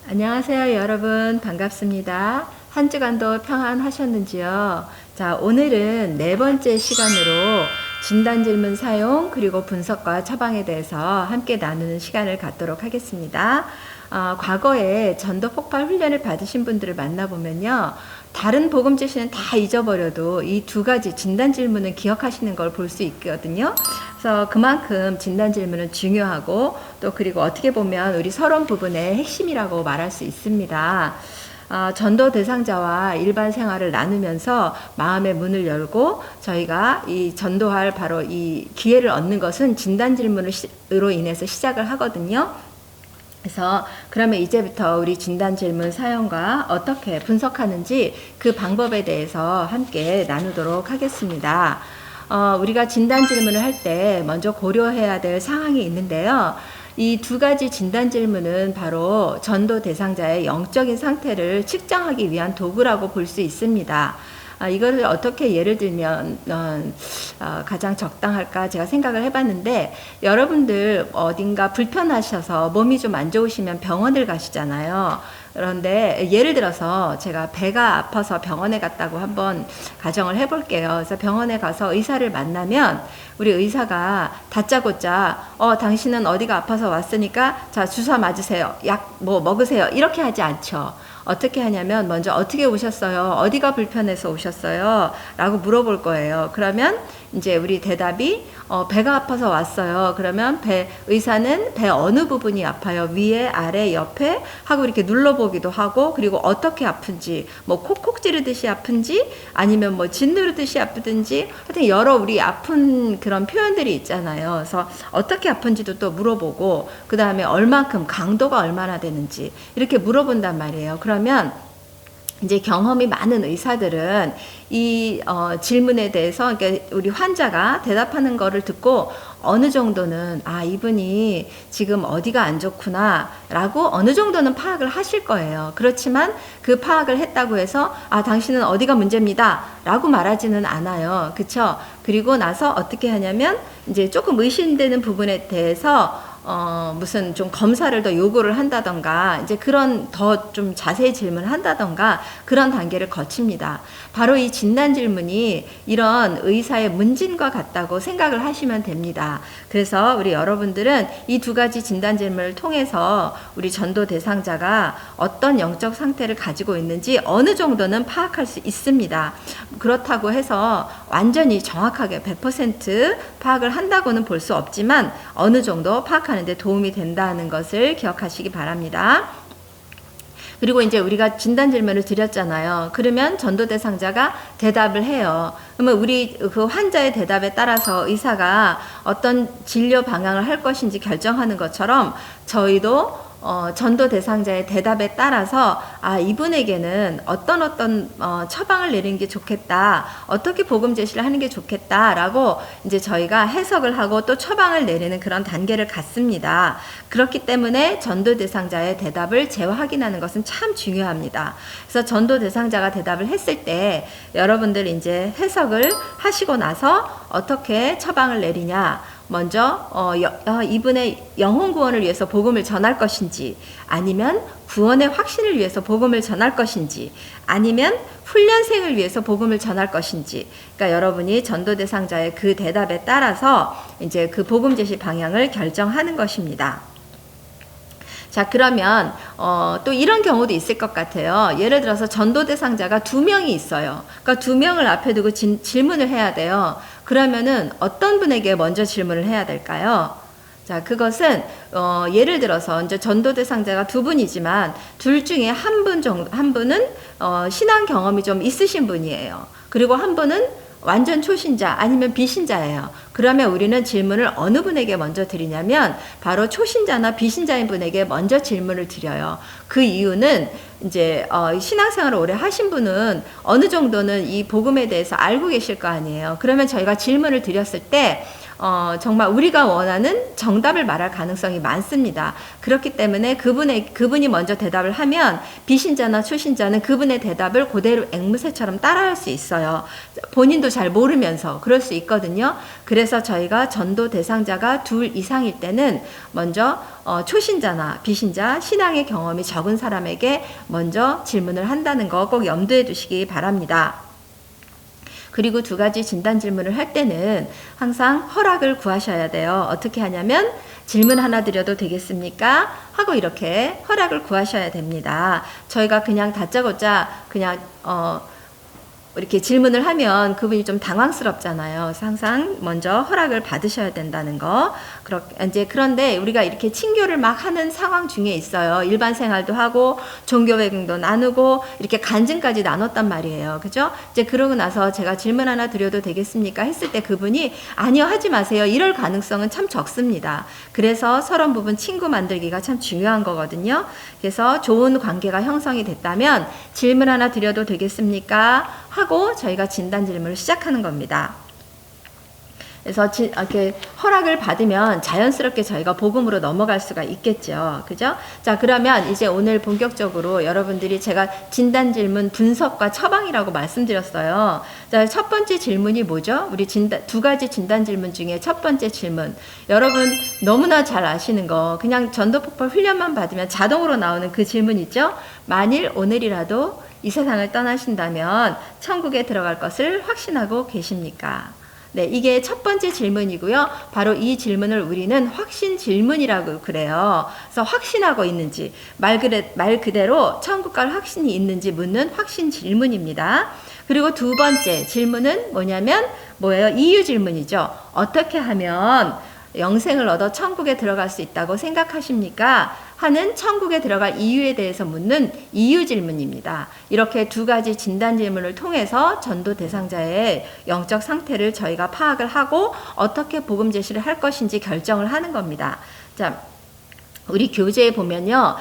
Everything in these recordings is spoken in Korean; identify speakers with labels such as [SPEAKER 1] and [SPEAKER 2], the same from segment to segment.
[SPEAKER 1] 안녕하세요, 여러분. 반갑습니다. 한 주간도 평안하셨는지요? 자, 오늘은 네 번째 시간으로 진단 질문 사용 그리고 분석과 처방에 대해서 함께 나누는 시간을 갖도록 하겠습니다. 과거에 전도 폭발 훈련을 받으신 분들을 만나보면요. 다른 복음 제시는 다 잊어버려도 이 두 가지 진단 질문은 기억하시는 걸 볼 수 있거든요. 그래서 그만큼 진단 질문은 중요하고 또 그리고 어떻게 보면 우리 서론 부분의 핵심이라고 말할 수 있습니다. 전도 대상자와 일반 생활을 나누면서 마음의 문을 열고 저희가 이 전도할 바로 이 기회를 얻는 것은 진단 질문으로 인해서 시작을 하거든요. 그래서 그러면 이제부터 우리 진단 질문 사용과 어떻게 분석하는지 그 방법에 대해서 함께 나누도록 하겠습니다. 우리가 진단 질문을 할 때 먼저 고려해야 될 상황이 있는데요. 이 두 가지 진단 질문은 바로 전도 대상자의 영적인 상태를 측정하기 위한 도구라고 볼 수 있습니다. 이것을 어떻게 예를 들면 가장 적당할까 제가 생각을 해봤는데, 여러분들 어딘가 불편하셔서 몸이 좀 안 좋으시면 병원을 가시잖아요. 그런데 예를 들어서 제가 배가 아파서 병원에 갔다고 한번 가정을 해볼게요. 그래서 병원에 가서 의사를 만나면 우리 의사가 다짜고짜 당신은 어디가 아파서 왔으니까 자, 주사 맞으세요, 약 뭐 먹으세요, 이렇게 하지 않죠. 어떻게 하냐면 먼저 어떻게 오셨어요? 어디가 불편해서 오셨어요? 라고 물어볼 거예요. 그러면 이제 우리 대답이 배가 아파서 왔어요. 그러면 의사는 배 어느 부분이 아파요? 위에, 아래, 옆에 하고 이렇게 눌러보기도 하고, 그리고 어떻게 아픈지, 뭐 콕콕 찌르듯이 아픈지 아니면 뭐 짓누르듯이 아프든지, 하여튼 여러 우리 아픈 그런 표현들이 있잖아요. 그래서 어떻게 아픈지도 또 물어보고, 그 다음에 얼만큼, 강도가 얼마나 되는지 이렇게 물어본단 말이에요. 그러면 이제 경험이 많은 의사들은 이 질문에 대해서, 그러니까 우리 환자가 대답하는 거를 듣고 어느 정도는 이분이 지금 어디가 안 좋구나 라고 어느 정도는 파악을 하실 거예요. 그렇지만 그 파악을 했다고 해서 당신은 어디가 문제입니다 라고 말하지는 않아요. 그쵸? 그리고 나서 어떻게 하냐면 이제 조금 의심되는 부분에 대해서 무슨 좀 검사를 더 요구를 한다던가, 이제 그런 더 좀 자세히 질문을 한다던가 그런 단계를 거칩니다. 바로 이 진단 질문이 이런 의사의 문진과 같다고 생각을 하시면 됩니다. 그래서 우리 여러분들은 이 두 가지 진단 질문을 통해서 우리 전도 대상자가 어떤 영적 상태를 가지고 있는지 어느 정도는 파악할 수 있습니다. 그렇다고 해서 완전히 정확하게 100% 파악을 한다고는 볼 수 없지만 어느 정도 파악하는 데 도움이 된다는 것을 기억하시기 바랍니다. 그리고 이제 우리가 진단 질문을 드렸잖아요. 그러면 전도 대상자가 대답을 해요. 그러면 우리 그 환자의 대답에 따라서 의사가 어떤 진료 방향을 할 것인지 결정하는 것처럼 저희도 전도 대상자의 대답에 따라서 이분에게는 어떤 처방을 내리는 게 좋겠다, 어떻게 복음 제시를 하는 게 좋겠다라고 이제 저희가 해석을 하고 또 처방을 내리는 그런 단계를 갖습니다. 그렇기 때문에 전도 대상자의 대답을 재확인하는 것은 참 중요합니다. 그래서 전도 대상자가 대답을 했을 때 여러분들 이제 해석을 하시고 나서 어떻게 처방을 내리냐, 먼저 이분의 영혼 구원을 위해서 복음을 전할 것인지, 아니면 구원의 확신을 위해서 복음을 전할 것인지, 아니면 훈련생을 위해서 복음을 전할 것인지, 그러니까 여러분이 전도 대상자의 그 대답에 따라서 이제 그 복음 제시 방향을 결정하는 것입니다. 자, 그러면 또 이런 경우도 있을 것 같아요. 예를 들어서 전도 대상자가 2명이 있어요. 그러니까 2명을 앞에 두고 질문을 해야 돼요. 그러면은 어떤 분에게 먼저 질문을 해야 될까요? 자, 그것은 예를 들어서 이제 전도 대상자가 2분이지만 둘 중에 한 분은 신앙 경험이 좀 있으신 분이에요. 그리고 한 분은 완전 초신자 아니면 비신자예요. 그러면 우리는 질문을 어느 분에게 먼저 드리냐면 바로 초신자나 비신자인 분에게 먼저 질문을 드려요. 그 이유는 이제 신앙생활을 오래 하신 분은 어느 정도는 이 복음에 대해서 알고 계실 거 아니에요. 그러면 저희가 질문을 드렸을 때 정말 우리가 원하는 정답을 말할 가능성이 많습니다. 그렇기 때문에 그분이 먼저 대답을 하면 비신자나 초신자는 그분의 대답을 그대로 앵무새처럼 따라할 수 있어요. 본인도 잘 모르면서 그럴 수 있거든요. 그래서 저희가 전도 대상자가 2 이상일 때는 먼저 초신자나 비신자, 신앙의 경험이 적은 사람에게 먼저 질문을 한다는 거 꼭 염두에 두시기 바랍니다. 그리고 2가지 진단 질문을 할 때는 항상 허락을 구하셔야 돼요. 어떻게 하냐면 질문 하나 드려도 되겠습니까? 하고 이렇게 허락을 구하셔야 됩니다. 저희가 그냥 다짜고짜 그냥 이렇게 질문을 하면 그분이 좀 당황스럽잖아요. 그래서 항상 먼저 허락을 받으셔야 된다는 거. 그런데 우리가 이렇게 친교를 막 하는 상황 중에 있어요. 일반 생활도 하고 종교 배경도 나누고 이렇게 간증까지 나눴단 말이에요. 그죠? 이제 그러고 나서 제가 질문 하나 드려도 되겠습니까? 했을 때 그분이 아니요, 하지 마세요. 이럴 가능성은 참 적습니다. 그래서 서론 부분 친구 만들기가 참 중요한 거거든요. 그래서 좋은 관계가 형성이 됐다면 질문 하나 드려도 되겠습니까? 하고 저희가 진단 질문을 시작하는 겁니다. 그래서 이렇게 허락을 받으면 자연스럽게 저희가 복음으로 넘어갈 수가 있겠죠. 그죠? 자, 그러면 이제 오늘 본격적으로 여러분들이 제가 진단 질문 분석과 처방이라고 말씀드렸어요. 자, 첫 번째 질문이 뭐죠? 우리 2가지 진단 질문 중에 첫 번째 질문. 여러분 너무나 잘 아시는 거, 그냥 전도폭발 훈련만 받으면 자동으로 나오는 그 질문 있죠? 만일 오늘이라도 이 세상을 떠나신다면 천국에 들어갈 것을 확신하고 계십니까? 네, 이게 첫 번째 질문이고요. 바로 이 질문을 우리는 확신 질문이라고 그래요. 그래서 확신하고 있는지, 말 그대로 천국 갈 확신이 있는지 묻는 확신 질문입니다. 그리고 2번째 질문은 뭐예요? 이유 질문이죠. 어떻게 하면 영생을 얻어 천국에 들어갈 수 있다고 생각하십니까? 하는 천국에 들어갈 이유에 대해서 묻는 이유 질문입니다. 이렇게 2가지 진단 질문을 통해서 전도 대상자의 영적 상태를 저희가 파악을 하고 어떻게 복음 제시를 할 것인지 결정을 하는 겁니다. 자, 우리 교재에 보면요,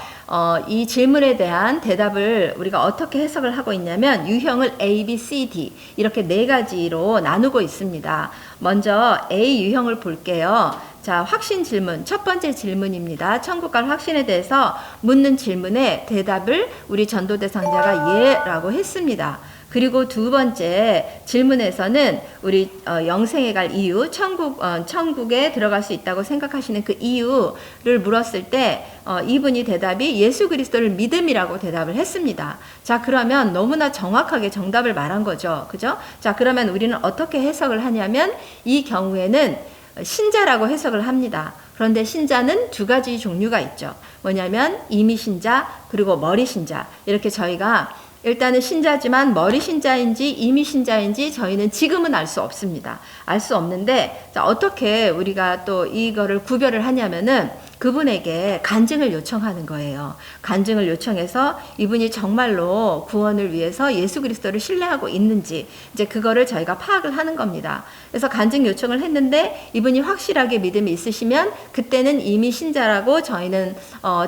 [SPEAKER 1] 이 질문에 대한 대답을 우리가 어떻게 해석을 하고 있냐면 유형을 A, B, C, D 이렇게 4가지로 나누고 있습니다. 먼저 A 유형을 볼게요. 자, 확신 질문, 첫 번째 질문입니다. 천국 갈 확신에 대해서 묻는 질문에 대답을 우리 전도 대상자가 예라고 했습니다. 그리고 2번째 질문에서는 우리 영생에 갈 이유, 천국에 들어갈 수 있다고 생각하시는 그 이유를 물었을 때 이분이 대답이 예수 그리스도를 믿음이라고 대답을 했습니다. 자, 그러면 너무나 정확하게 정답을 말한 거죠. 그죠? 자, 그러면 우리는 어떻게 해석을 하냐면 이 경우에는 신자라고 해석을 합니다. 그런데 신자는 2가지 종류가 있죠. 뭐냐면 이미 신자 그리고 머리 신자. 이렇게 저희가 일단은 신자지만 머리 신자인지 이미 신자인지 저희는 지금은 알 수 없습니다. 알 수 없는데, 자, 어떻게 우리가 또 이거를 구별을 하냐면은 그분에게 간증을 요청하는 거예요. 간증을 요청해서 이분이 정말로 구원을 위해서 예수 그리스도를 신뢰하고 있는지 이제 그거를 저희가 파악을 하는 겁니다. 그래서 간증 요청을 했는데 이분이 확실하게 믿음이 있으시면 그때는 이미 신자라고 저희는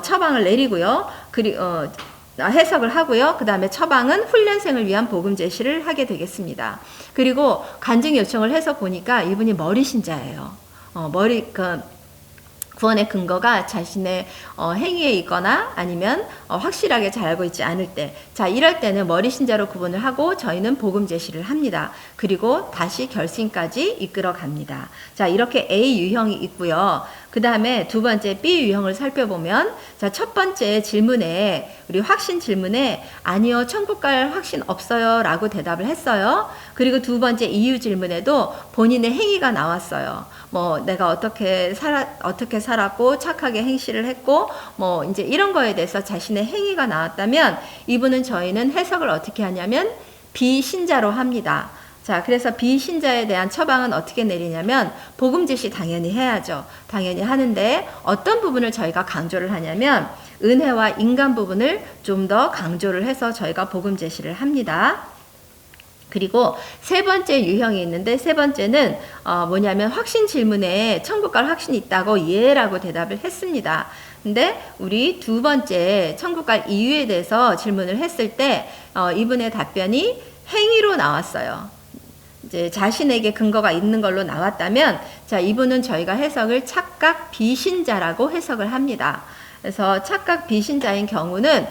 [SPEAKER 1] 처방을 내리고요. 해석을 하고요. 그 다음에 처방은 훈련생을 위한 복음 제시를 하게 되겠습니다. 그리고 간증 요청을 해서 보니까 이분이 머리 신자예요. 구원의 근거가 자신의 행위에 있거나 아니면 확실하게 잘 알고 있지 않을 때, 자, 이럴 때는 머리 신자로 구분을 하고 저희는 복음 제시를 합니다. 그리고 다시 결심까지 이끌어 갑니다. 자, 이렇게 A 유형이 있고요. 그 다음에 2번째 B 유형을 살펴보면, 자, 첫 번째 질문에 우리 확신 질문에 아니요, 천국 갈 확신 없어요 라고 대답을 했어요. 그리고 2번째 이유 질문에도 본인의 행위가 나왔어요. 내가 어떻게 살았고 착하게 행실을 했고 이제 이런 거에 대해서 자신의 행위가 나왔다면 이분은 저희는 해석을 어떻게 하냐면 비신자로 합니다. 자, 그래서 비신자에 대한 처방은 어떻게 내리냐면 복음 제시 당연히 해야죠. 당연히 하는데 어떤 부분을 저희가 강조를 하냐면 은혜와 인간 부분을 좀 더 강조를 해서 저희가 복음 제시를 합니다. 그리고 3번째 유형이 있는데 3번째는 뭐냐면 확신 질문에 천국 갈 확신이 있다고 예라고 대답을 했습니다. 근데 우리 2번째 천국 갈 이유에 대해서 질문을 했을 때 이분의 답변이 행위로 나왔어요. 이제 자신에게 근거가 있는 걸로 나왔다면 자, 이분은 저희가 해석을 착각 비신자라고 해석을 합니다. 그래서 착각 비신자인 경우는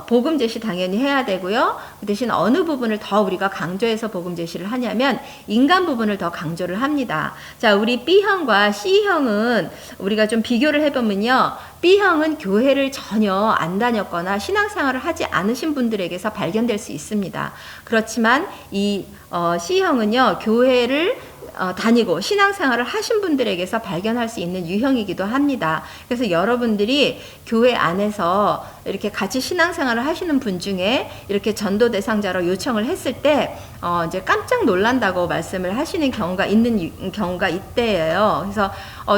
[SPEAKER 1] 복음 제시 당연히 해야 되고요. 그 대신 어느 부분을 더 우리가 강조해서 복음 제시를 하냐면 인간 부분을 더 강조를 합니다. 자, 우리 B형과 C형은 우리가 좀 비교를 해보면요. B형은 교회를 전혀 안 다녔거나 신앙생활을 하지 않으신 분들에게서 발견될 수 있습니다. 그렇지만 이 C형은요. 교회를 다니고 신앙생활을 하신 분들에게서 발견할 수 있는 유형이기도 합니다. 그래서 여러분들이 교회 안에서 이렇게 같이 신앙생활을 하시는 분 중에 이렇게 전도 대상자로 요청을 했을 때 이제 깜짝 놀란다고 말씀을 하시는 경우가 있는 경우가 있대요. 그래서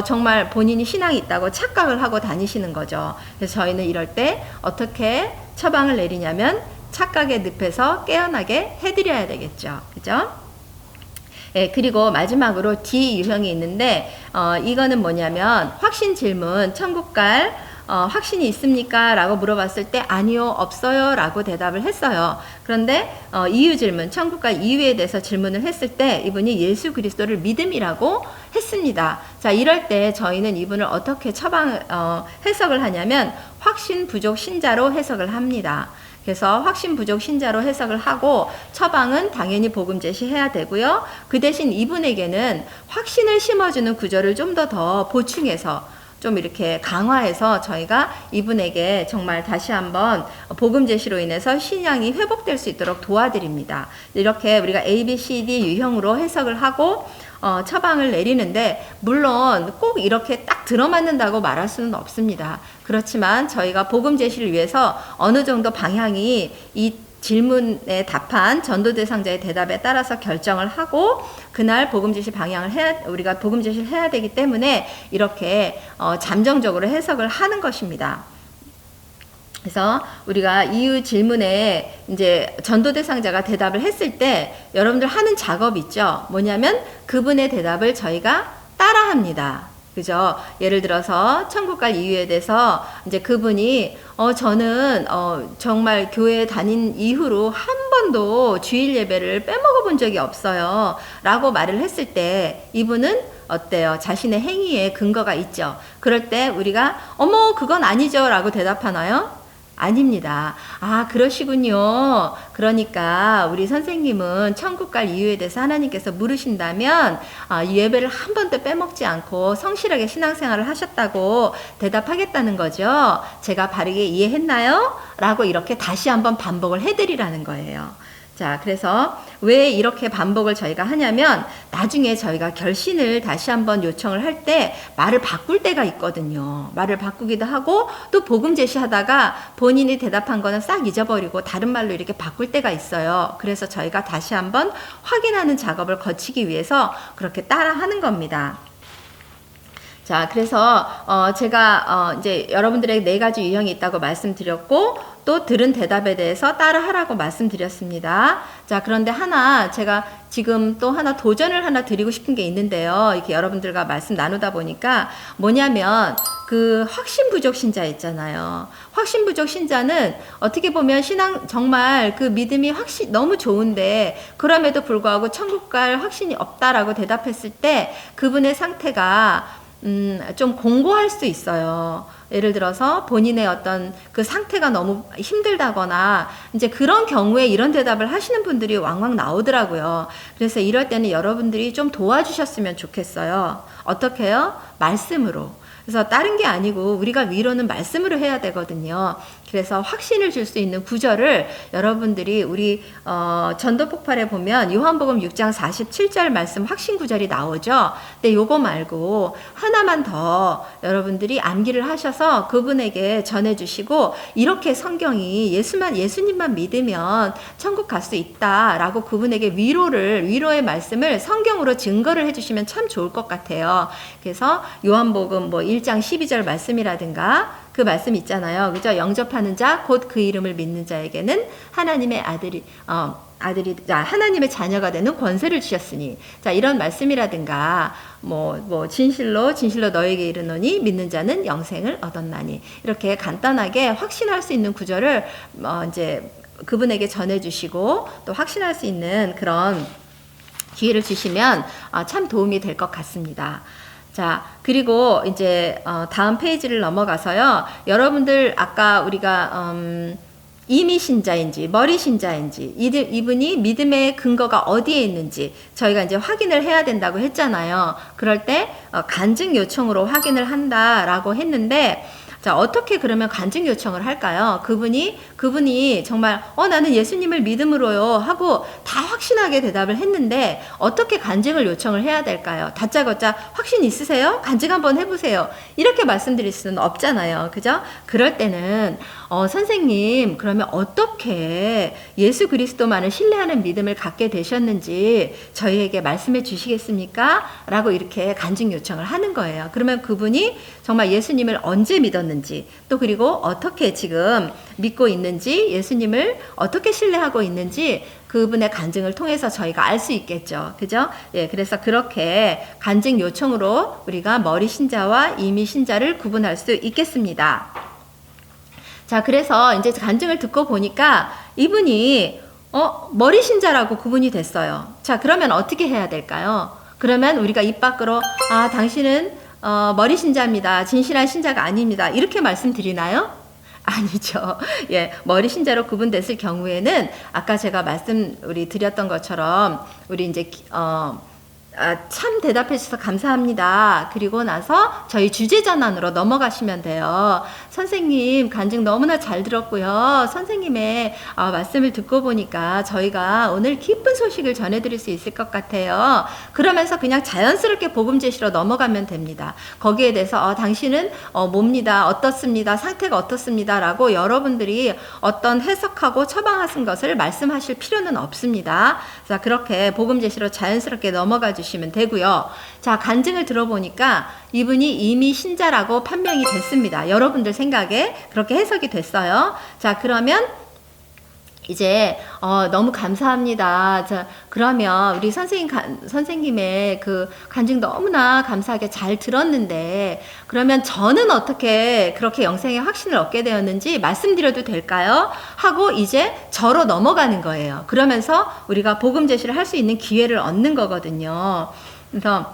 [SPEAKER 1] 정말 본인이 신앙이 있다고 착각을 하고 다니시는 거죠. 그래서 저희는 이럴 때 어떻게 처방을 내리냐면 착각의 늪에서 깨어나게 해드려야 되겠죠. 그죠? 예, 그리고 마지막으로 D 유형이 있는데 이거는 뭐냐면 확신 질문, 천국 갈 확신이 있습니까? 라고 물어봤을 때 아니요, 없어요 라고 대답을 했어요. 그런데 이유 질문, 천국 갈 이유에 대해서 질문을 했을 때 이분이 예수 그리스도를 믿음이라고 했습니다. 자, 이럴 때 저희는 이분을 어떻게 해석을 하냐면 확신 부족 신자로 해석을 합니다. 그래서 확신 부족 신자로 해석을 하고 처방은 당연히 복음 제시해야 되고요. 그 대신 이분에게는 확신을 심어주는 구절을 좀 더 보충해서 좀 이렇게 강화해서 저희가 이분에게 정말 다시 한번 복음 제시로 인해서 신앙이 회복될 수 있도록 도와드립니다. 이렇게 우리가 A, B, C, D 유형으로 해석을 하고 처방을 내리는데 물론 꼭 이렇게 딱 들어맞는다고 말할 수는 없습니다. 그렇지만 저희가 복음 제시를 위해서 어느 정도 방향이 이 질문에 답한 전도 대상자의 대답에 따라서 결정을 하고 그날 복음 제시 방향을 우리가 복음 제시를 해야 되기 때문에 이렇게 잠정적으로 해석을 하는 것입니다. 그래서 우리가 이유 질문에 이제 전도 대상자가 대답을 했을 때 여러분들 하는 작업 있죠? 뭐냐면 그분의 대답을 저희가 따라합니다. 그죠? 예를 들어서 천국 갈 이유에 대해서 이제 그분이 저는 정말 교회 다닌 이후로 한 번도 주일 예배를 빼먹어 본 적이 없어요. 라고 말을 했을 때 이분은 어때요? 자신의 행위에 근거가 있죠. 그럴 때 우리가 어머 그건 아니죠 라고 대답하나요? 아닙니다. 아, 그러시군요. 그러니까 우리 선생님은 천국 갈 이유에 대해서 하나님께서 물으신다면 예배를 한 번도 빼먹지 않고 성실하게 신앙생활을 하셨다고 대답하겠다는 거죠. 제가 바르게 이해했나요? 라고 이렇게 다시 한번 반복을 해드리라는 거예요. 자, 그래서 왜 이렇게 반복을 저희가 하냐면 나중에 저희가 결신을 다시 한번 요청을 할 때 말을 바꿀 때가 있거든요. 말을 바꾸기도 하고 또 복음 제시하다가 본인이 대답한 거는 싹 잊어버리고 다른 말로 이렇게 바꿀 때가 있어요. 그래서 저희가 다시 한번 확인하는 작업을 거치기 위해서 그렇게 따라 하는 겁니다. 자, 그래서 제가 이제 여러분들에게 4가지 유형이 있다고 말씀드렸고 또 들은 대답에 대해서 따라하라고 말씀드렸습니다. 자, 그런데 제가 지금 또 도전을 드리고 싶은 게 있는데요. 이렇게 여러분들과 말씀 나누다 보니까 뭐냐면 그 확신 부족 신자 있잖아요. 확신 부족 신자는 어떻게 보면 신앙 정말 그 믿음이 너무 좋은데 그럼에도 불구하고 천국 갈 확신이 없다라고 대답했을 때 그분의 상태가 좀 공고할 수 있어요. 예를 들어서 본인의 어떤 그 상태가 너무 힘들다거나 이제 그런 경우에 이런 대답을 하시는 분들이 왕왕 나오더라고요. 그래서 이럴 때는 여러분들이 좀 도와주셨으면 좋겠어요. 어떻게 해요? 말씀으로. 그래서 다른 게 아니고 우리가 위로는 말씀으로 해야 되거든요. 그래서 확신을 줄 수 있는 구절을 여러분들이 우리 전도 폭발에 보면 요한복음 6장 47절 말씀 확신 구절이 나오죠. 근데 요거 말고 하나만 더 여러분들이 암기를 하셔서 그분에게 전해주시고 이렇게 성경이 예수님만 믿으면 천국 갈 수 있다라고 그분에게 위로의 말씀을 성경으로 증거를 해주시면 참 좋을 것 같아요. 그래서 요한복음 1장 12절 말씀이라든가 그 말씀 있잖아요. 그죠? 영접하는 자, 곧 그 이름을 믿는 자에게는 하나님의 하나님의 자녀가 되는 권세를 주셨으니. 자, 이런 말씀이라든가, 진실로 너에게 이르노니 믿는 자는 영생을 얻었나니. 이렇게 간단하게 확신할 수 있는 구절을, 이제 그분에게 전해주시고 또 확신할 수 있는 그런 기회를 주시면 참 도움이 될 것 같습니다. 자, 그리고 이제 다음 페이지를 넘어가서요. 여러분들 아까 우리가 이미 신자인지 머리 신자인지 이분이 믿음의 근거가 어디에 있는지 저희가 이제 확인을 해야 된다고 했잖아요. 그럴 때 간증 요청으로 확인을 한다라고 했는데, 자, 어떻게 그러면 간증 요청을 할까요? 그분이 정말 나는 예수님을 믿음으로요 하고 다 확신하게 대답을 했는데 어떻게 간증을 요청을 해야 될까요? 다짜고짜 확신 있으세요? 간증 한번 해보세요. 이렇게 말씀드릴 수는 없잖아요. 그죠? 그럴 때는 선생님, 그러면 어떻게 예수 그리스도만을 신뢰하는 믿음을 갖게 되셨는지 저희에게 말씀해 주시겠습니까? 라고 이렇게 간증 요청을 하는 거예요. 그러면 그분이 정말 예수님을 언제 믿었는지, 또 그리고 어떻게 지금 믿고 있는지, 예수님을 어떻게 신뢰하고 있는지 그분의 간증을 통해서 저희가 알 수 있겠죠. 그죠? 예, 그래서 그렇게 간증 요청으로 우리가 머리 신자와 이미 신자를 구분할 수 있겠습니다. 자, 그래서 이제 간증을 듣고 보니까 이분이 머리 신자라고 구분이 됐어요. 자, 그러면 어떻게 해야 될까요? 그러면 우리가 입 밖으로 당신은 머리 신자입니다. 진실한 신자가 아닙니다. 이렇게 말씀드리나요? 아니죠. 예, 머리 신자로 구분됐을 경우에는 아까 제가 드렸던 것처럼 우리 이제 참 대답해 주셔서 감사합니다. 그리고 나서 저희 주제 전환으로 넘어가시면 돼요. 선생님 간증 너무나 잘 들었고요. 선생님의 말씀을 듣고 보니까 저희가 오늘 기쁜 소식을 전해드릴 수 있을 것 같아요. 그러면서 그냥 자연스럽게 복음 제시로 넘어가면 됩니다. 거기에 대해서 당신은 뭡니다. 어떻습니다. 상태가 어떻습니다. 라고 여러분들이 어떤 해석하고 처방하신 것을 말씀하실 필요는 없습니다. 자, 그렇게 복음 제시로 자연스럽게 넘어가 주시면 되고요. 자, 간증을 들어보니까 이분이 이미 신자라고 판명이 됐습니다. 여러분들 생각에 그렇게 해석이 됐어요. 자, 그러면 이제 너무 감사합니다. 자, 그러면 우리 선생님의 그 간증 너무나 감사하게 잘 들었는데, 그러면 저는 어떻게 그렇게 영생의 확신을 얻게 되었는지 말씀드려도 될까요? 하고 이제 저로 넘어가는 거예요. 그러면서 우리가 복음 제시를 할 수 있는 기회를 얻는 거거든요. 그래서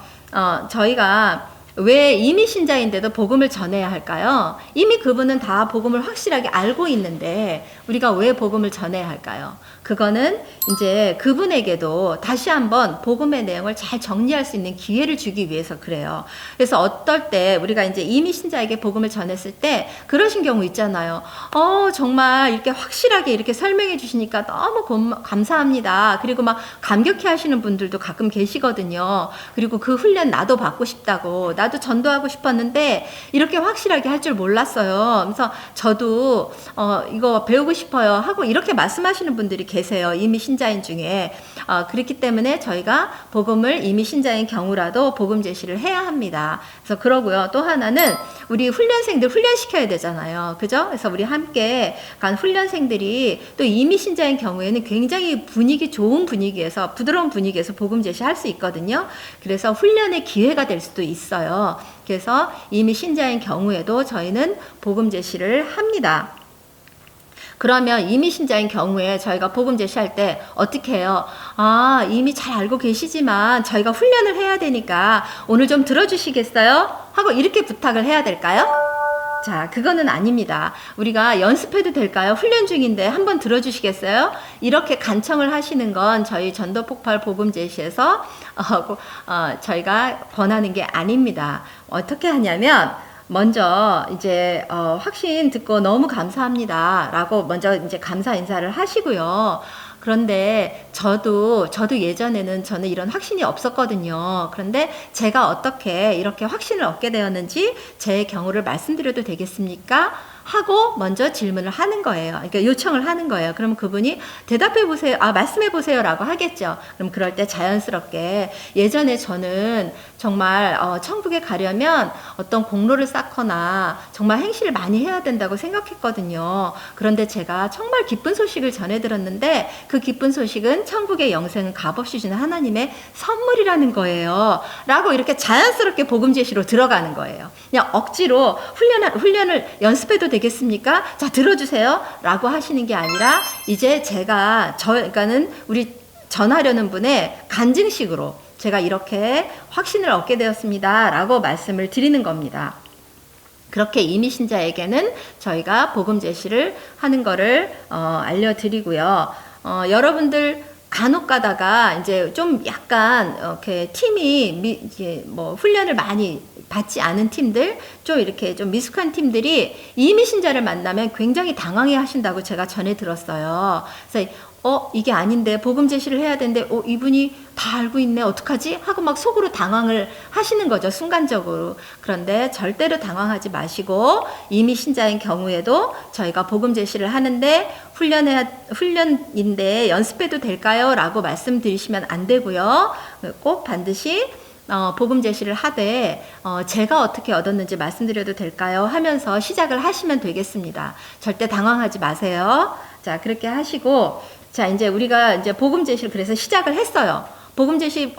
[SPEAKER 1] 저희가 왜 이미 신자인데도 복음을 전해야 할까요? 이미 그분은 다 복음을 확실하게 알고 있는데 우리가 왜 복음을 전해야 할까요? 그거는 이제 그분에게도 다시 한번 복음의 내용을 잘 정리할 수 있는 기회를 주기 위해서 그래요. 그래서 어떨 때 우리가 이제 이미 신자에게 복음을 전했을 때 그러신 경우 있잖아요. 정말 이렇게 확실하게 이렇게 설명해 주시니까 너무 감사합니다. 그리고 막 감격해 하시는 분들도 가끔 계시거든요. 그리고 그 훈련 나도 받고 싶다고, 나도 전도하고 싶었는데 이렇게 확실하게 할 줄 몰랐어요. 그래서 저도 이거 배우고 싶어요 하고 이렇게 말씀하시는 분들이 계세요. 이미 신자인 중에. 그렇기 때문에 저희가 복음을 이미 신자인 경우라도 복음 제시를 해야 합니다. 그래서 그러고요. 또 하나는 우리 훈련생들 훈련시켜야 되잖아요. 그죠? 그래서 우리 함께 간 훈련생들이 또 이미 신자인 경우에는 굉장히 좋은 분위기에서, 부드러운 분위기에서 복음 제시할 수 있거든요. 그래서 훈련의 기회가 될 수도 있어요. 그래서 이미 신자인 경우에도 저희는 복음 제시를 합니다. 그러면 이미 신자인 경우에 저희가 복음 제시할 때 어떻게 해요? 이미 잘 알고 계시지만 저희가 훈련을 해야 되니까 오늘 좀 들어주시겠어요? 하고 이렇게 부탁을 해야 될까요? 자, 그거는 아닙니다. 우리가 연습해도 될까요? 훈련 중인데 한번 들어주시겠어요? 이렇게 간청을 하시는 건 저희 전도폭발 복음 제시에서 저희가 권하는 게 아닙니다. 어떻게 하냐면 먼저 이제 확신 듣고 너무 감사합니다 라고 먼저 이제 감사 인사를 하시고요. 그런데 저도 예전에는 저는 이런 확신이 없었거든요. 그런데 제가 어떻게 이렇게 확신을 얻게 되었는지 제 경우를 말씀드려도 되겠습니까? 하고 먼저 질문을 하는 거예요. 그러니까 요청을 하는 거예요. 그러면 그분이 대답해 보세요. 말씀해 보세요 라고 하겠죠. 그럼 그럴 때 자연스럽게 예전에 저는 정말 천국에 가려면 어떤 공로를 쌓거나 정말 행실을 많이 해야 된다고 생각했거든요. 그런데 제가 정말 기쁜 소식을 전해들었는데 그 기쁜 소식은 천국의 영생은 값없이 주는 하나님의 선물이라는 거예요. 라고 이렇게 자연스럽게 복음 제시로 들어가는 거예요. 그냥 억지로 훈련을 연습해도 되겠습니까? 자, 들어주세요 라고 하시는 게 아니라 이제 그러니까는 우리 전하려는 분의 간증식으로 제가 이렇게 확신을 얻게 되었습니다 라고 말씀을 드리는 겁니다. 그렇게 이미신자에게는 저희가 복음 제시를 하는 거를 알려드리고요. 여러분들 간혹 가다가 이제 좀 약간 이렇게 팀이 이제 뭐 훈련을 많이 받지 않은 팀들, 좀 이렇게 좀 미숙한 팀들이 이미신자를 만나면 굉장히 당황해 하신다고 제가 전해 들었어요. 그래서 이게 아닌데 복음 제시를 해야 되는데 이분이 다 알고 있네 어떡하지? 하고 막 속으로 당황을 하시는 거죠, 순간적으로. 그런데 절대로 당황하지 마시고 이미 신자인 경우에도 저희가 복음 제시를 하는데 훈련인데 연습해도 될까요? 라고 말씀드리시면 안 되고요. 꼭 반드시 복음 제시를 하되 제가 어떻게 얻었는지 말씀드려도 될까요? 하면서 시작을 하시면 되겠습니다. 절대 당황하지 마세요. 자, 그렇게 하시고, 자, 이제 우리가 이제 복음 제시를 그래서 시작을 했어요. 복음 제시,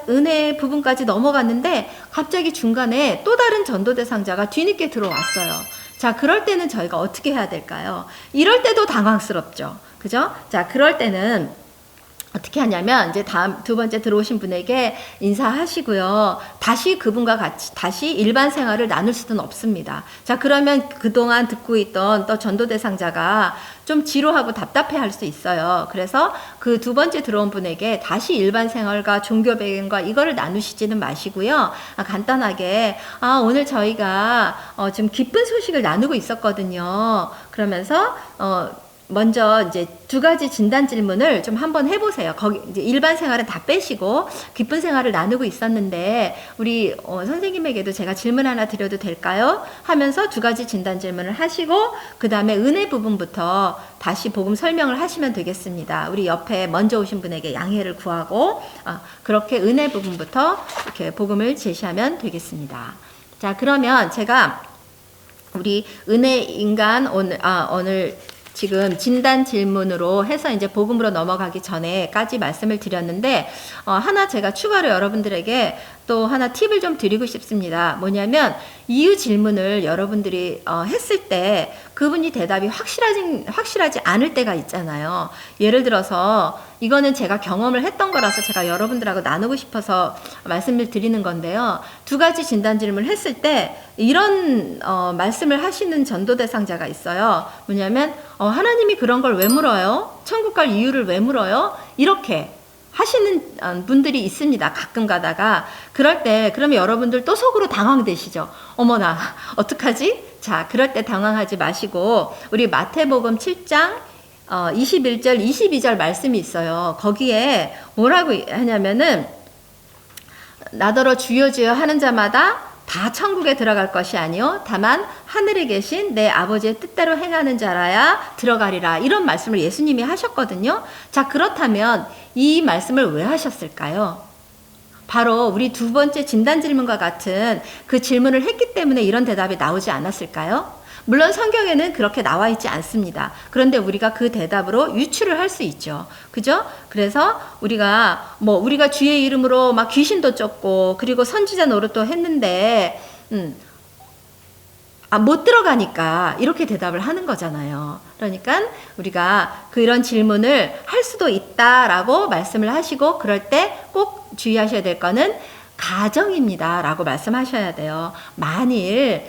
[SPEAKER 1] 은혜 부분까지 넘어갔는데, 갑자기 중간에 또 다른 전도 대상자가 뒤늦게 들어왔어요. 자, 그럴 때는 저희가 어떻게 해야 될까요? 이럴 때도 당황스럽죠. 그죠? 자, 그럴 때는 어떻게 하냐면 이제 두 번째 들어오신 분에게 인사하시고요. 다시 그분과 같이 다시 일반 생활을 나눌 수는 없습니다. 자, 그러면 그동안 듣고 있던 또 전도 대상자가 좀 지루하고 답답해 할 수 있어요. 그래서 그 두 번째 들어온 분에게 다시 일반 생활과 종교 배경과 이거를 나누시지는 마시고요. 간단하게 오늘 저희가 좀 기쁜 소식을 나누고 있었거든요. 그러면서 먼저 이제 두 가지 진단 질문을 좀 한번 해보세요. 거기 이제 일반 생활은 다 빼시고 기쁜 생활을 나누고 있었는데 우리 선생님에게도 제가 질문 하나 드려도 될까요? 하면서 두 가지 진단 질문을 하시고 그 다음에 은혜 부분부터 다시 복음 설명을 하시면 되겠습니다. 우리 옆에 먼저 오신 분에게 양해를 구하고 그렇게 은혜 부분부터 이렇게 복음을 제시하면 되겠습니다. 자, 그러면 제가 우리 은혜 인간 오늘 지금 진단 질문으로 해서 이제 복음으로 넘어가기 전에까지 말씀을 드렸는데 하나 제가 추가로 여러분들에게 또 하나 팁을 좀 드리고 싶습니다. 뭐냐면 이유 질문을 여러분들이 했을 때 그분이 대답이 확실하지 않을 때가 있잖아요. 예를 들어서 이거는 제가 경험을 했던 거라서 제가 여러분들하고 나누고 싶어서 말씀을 드리는 건데요. 두 가지 진단 질문을 했을 때 이런 말씀을 하시는 전도 대상자가 있어요. 뭐냐면 하나님이 그런 걸 왜 물어요? 천국 갈 이유를 왜 물어요? 이렇게 하시는 분들이 있습니다. 가끔 가다가. 그럴 때 그러면 여러분들 또 속으로 당황되시죠. 어머나 어떡하지? 자, 그럴 때 당황하지 마시고 우리 마태복음 7장 21절 22절 말씀이 있어요. 거기에 뭐라고 하냐면은 나더러 주여 주여 하는 자마다 다 천국에 들어갈 것이 아니요 다만 하늘에 계신 내 아버지의 뜻대로 행하는 자라야 들어가리라. 이런 말씀을 예수님이 하셨거든요. 자, 그렇다면 이 말씀을 왜 하셨을까요? 바로 우리 두 번째 진단 질문과 같은 그 질문을 했기 때문에 이런 대답이 나오지 않았을까요? 물론 성경에는 그렇게 나와 있지 않습니다. 그런데 우리가 그 대답으로 유추를 할 수 있죠. 그죠? 그래서 우리가 주의 이름으로 막 귀신도 쫓고 그리고 선지자 노릇도 했는데 못 들어가니까 이렇게 대답을 하는 거잖아요. 그러니까 우리가 그런 질문을 할 수도 있다라고 말씀을 하시고 그럴 때 꼭 주의하셔야 될 거는 가정입니다 라고 말씀하셔야 돼요. 만일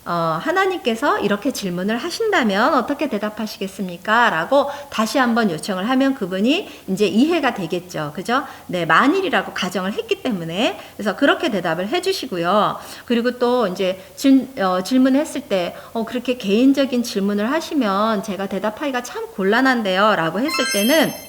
[SPEAKER 1] 하나님께서 이렇게 질문을 하신다면 어떻게 대답하시겠습니까? 라고 다시 한번 요청을 하면 그분이 이제 이해가 되겠죠. 그죠? 네, 만일이라고 가정을 했기 때문에. 그래서 그렇게 대답을 해주시고요. 그리고 또 이제 질문했을 때, 그렇게 개인적인 질문을 하시면 제가 대답하기가 참 곤란한데요. 라고 했을 때는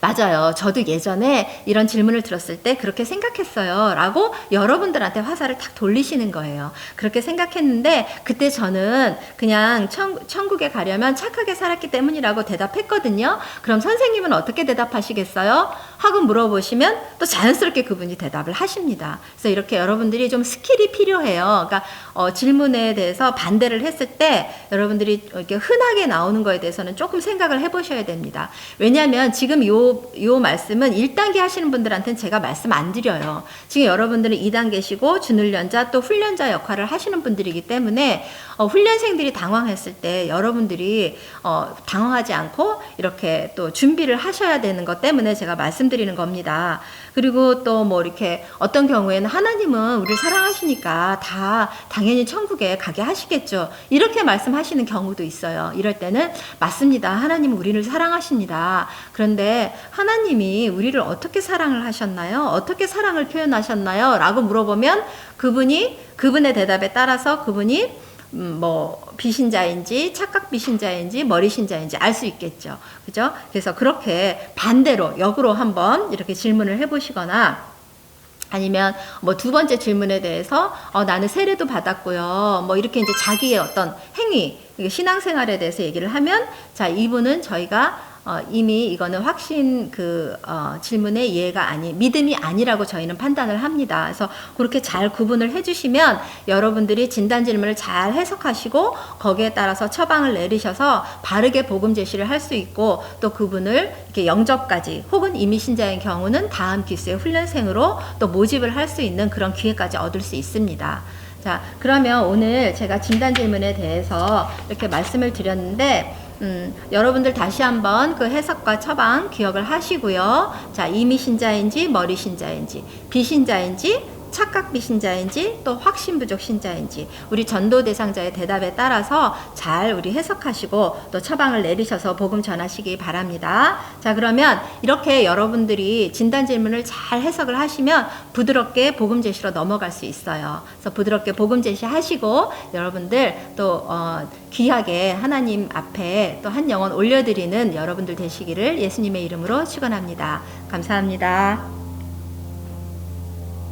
[SPEAKER 1] 맞아요. 저도 예전에 이런 질문을 들었을 때 그렇게 생각했어요. 라고 여러분들한테 화살을 탁 돌리시는 거예요. 그렇게 생각했는데 그때 저는 그냥 천국에 가려면 착하게 살았기 때문이라고 대답했거든요. 그럼 선생님은 어떻게 대답하시겠어요? 하고 물어보시면 또 자연스럽게 그분이 대답을 하십니다. 그래서 이렇게 여러분들이 좀 스킬이 필요해요. 그러니까 질문에 대해서 반대를 했을 때 여러분들이 이렇게 흔하게 나오는 거에 대해서는 조금 생각을 해보셔야 됩니다. 왜냐하면 지금 요 말씀은 1단계 하시는 분들한테는 제가 말씀 안 드려요. 지금 여러분들은 2단계시고 준훈련자 또 훈련자 역할을 하시는 분들이기 때문에 훈련생들이 당황했을 때 여러분들이 당황하지 않고 이렇게 또 준비를 하셔야 되는 것 때문에 제가 말씀드리는 겁니다. 그리고 또 뭐 이렇게 어떤 경우에는 하나님은 우리를 사랑하시니까 다 당연히 천국에 가게 하시겠죠. 이렇게 말씀하시는 경우도 있어요. 이럴 때는 맞습니다. 하나님은 우리를 사랑하십니다. 그런데 하나님이 우리를 어떻게 사랑을 하셨나요? 어떻게 사랑을 표현하셨나요? 라고 물어보면 그분의 대답에 따라서 그분이 뭐 비신자인지 착각 비신자인지 머리 신자인지 알 수 있겠죠. 그죠? 그래서 그렇게 반대로 역으로 한번 이렇게 질문을 해보시거나 아니면 뭐 두 번째 질문에 대해서 나는 세례도 받았고요. 뭐 이렇게 이제 자기의 어떤 행위, 신앙생활에 대해서 얘기를 하면 자, 이분은 저희가 이미 이거는 확신 질문의 이해가 믿음이 아니라고 저희는 판단을 합니다. 그래서 그렇게 잘 구분을 해주시면 여러분들이 진단 질문을 잘 해석하시고 거기에 따라서 처방을 내리셔서 바르게 복음 제시를 할 수 있고 또 그분을 이렇게 영접까지 혹은 이미 신자인 경우는 다음 기수의 훈련생으로 또 모집을 할 수 있는 그런 기회까지 얻을 수 있습니다. 자, 그러면 오늘 제가 진단 질문에 대해서 이렇게 말씀을 드렸는데 여러분들 다시 한번 그 해석과 처방 기억을 하시고요. 자, 이미 신자인지 머리 신자인지 비신자인지 착각 비신자인지 또 확신 부족 신자인지 우리 전도 대상자의 대답에 따라서 잘 우리 해석하시고 또 처방을 내리셔서 복음 전하시기 바랍니다. 자, 그러면 이렇게 여러분들이 진단 질문을 잘 해석을 하시면 부드럽게 복음 제시로 넘어갈 수 있어요. 그래서 부드럽게 복음 제시하시고 여러분들 또 귀하게 하나님 앞에 또 한 영혼 올려드리는 여러분들 되시기를 예수님의 이름으로 축원합니다. 감사합니다.